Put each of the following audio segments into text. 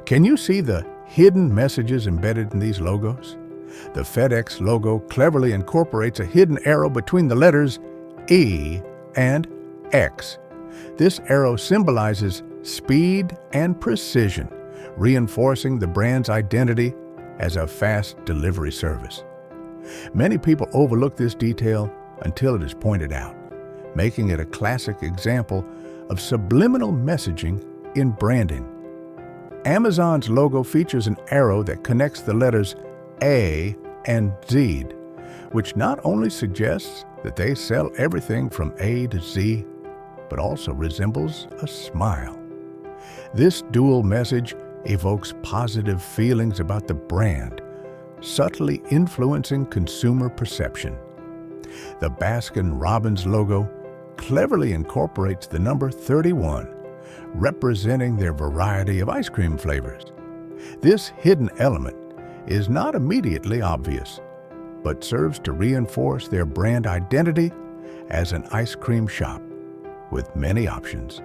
Can you see the hidden messages embedded in these logos? The FedEx logo cleverly incorporates a hidden arrow between the letters E and X. This arrow symbolizes speed and precision, reinforcing the brand's identity as a fast delivery service. Many people overlook this detail until it is pointed out, making it a classic example of subliminal messaging in branding. Amazon's logo features an arrow that connects the letters A and Z, which not only suggests that they sell everything from A to Z, but also resembles a smile. This dual message evokes positive feelings about the brand, subtly influencing consumer perception. The Baskin-Robbins logo cleverly incorporates the number 31, representing their variety of ice cream flavors. This hidden element is not immediately obvious, but serves to reinforce their brand identity as an ice cream shop with many options.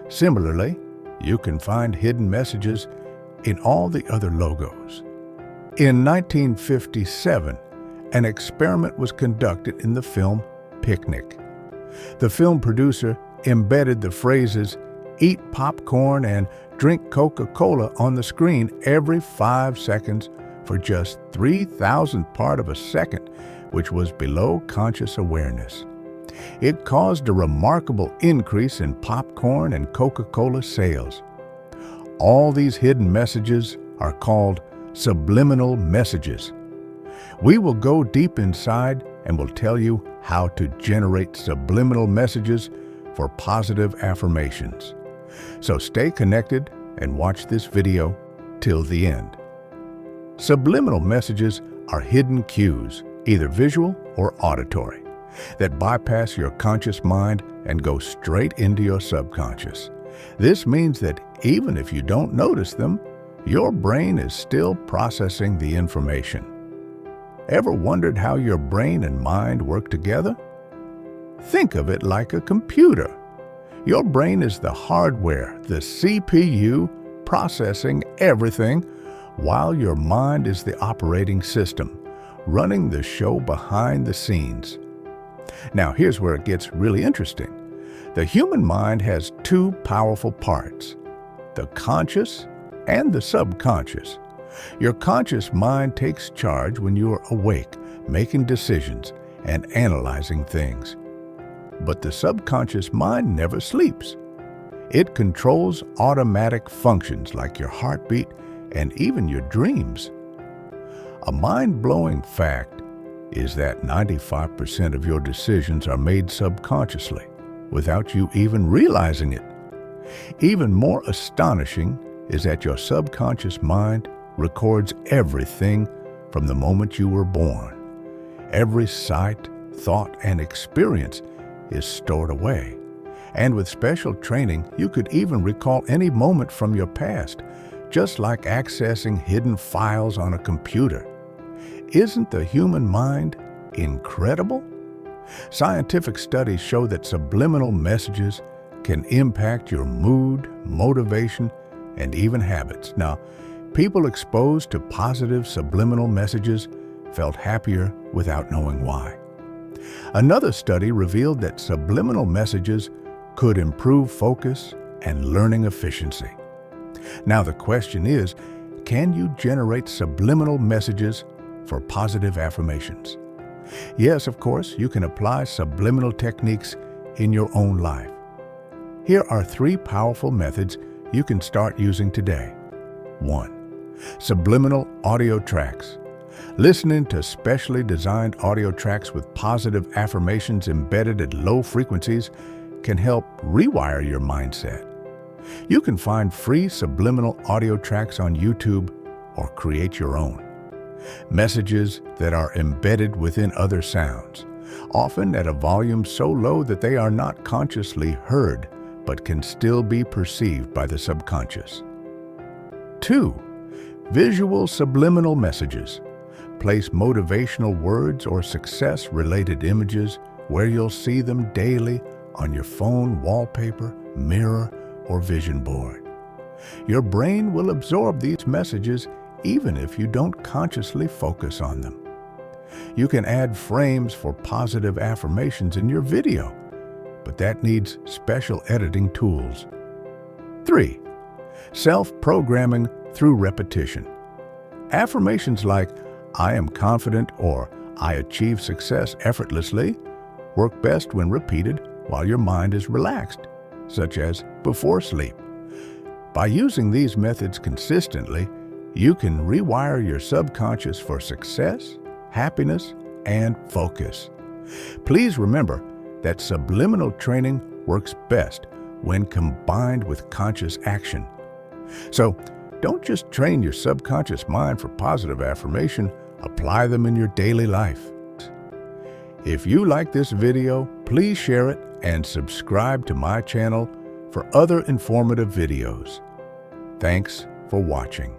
Similarly, you can find hidden messages in all the other logos. In 1957, an experiment was conducted in the film Picnic. The film producer embedded the phrases "eat popcorn" and "drink Coca-Cola" on the screen every 5 seconds for just 3,000th part of a second, which was below conscious awareness. It caused a remarkable increase in popcorn and Coca-Cola sales. All these hidden messages are called subliminal messages. We will go deep inside and will tell you how to generate subliminal messages for positive affirmations. So stay connected and watch this video till the end. Subliminal messages are hidden cues, either visual or auditory, that bypass your conscious mind and go straight into your subconscious. This means that even if you don't notice them, your brain is still processing the information. Ever wondered how your brain and mind work together? Think of it like a computer. Your brain is the hardware, the CPU, processing everything, while your mind is the operating system, running the show behind the scenes. Now, here's where it gets really interesting. The human mind has two powerful parts, the conscious and the subconscious. Your conscious mind takes charge when you are awake, making decisions and analyzing things. But the subconscious mind never sleeps. It controls automatic functions like your heartbeat and even your dreams. A mind-blowing fact is that 95% of your decisions are made subconsciously, without you even realizing it. Even more astonishing is that your subconscious mind records everything from the moment you were born. Every sight, thought, and experience is stored away. And with special training, you could even recall any moment from your past, just like accessing hidden files on a computer. Isn't the human mind incredible? Scientific studies show that subliminal messages can impact your mood, motivation, and even habits. Now, people exposed to positive subliminal messages felt happier without knowing why. Another study revealed that subliminal messages could improve focus and learning efficiency. Now the question is, can you generate subliminal messages for positive affirmations? Yes, of course, you can apply subliminal techniques in your own life. Here are 3 powerful methods you can start using today. 1. Subliminal audio tracks. Listening to specially designed audio tracks with positive affirmations embedded at low frequencies can help rewire your mindset. You can find free subliminal audio tracks on YouTube or create your own. Messages that are embedded within other sounds, often at a volume so low that they are not consciously heard, but can still be perceived by the subconscious. 2. Visual subliminal messages. Place motivational words or success-related images where you'll see them daily on your phone wallpaper, mirror, or vision board. Your brain will absorb these messages even if you don't consciously focus on them. You can add frames for positive affirmations in your video, but that needs special editing tools. 3. Self-programming through repetition. Affirmations like, "I am confident" or "I achieve success effortlessly" work best when repeated while your mind is relaxed, such as before sleep. By using these methods consistently, you can rewire your subconscious for success, happiness, and focus. Please remember that subliminal training works best when combined with conscious action. So, don't just train your subconscious mind for positive affirmation, apply them in your daily life. If you like this video, please share it and subscribe to my channel for other informative videos. Thanks for watching.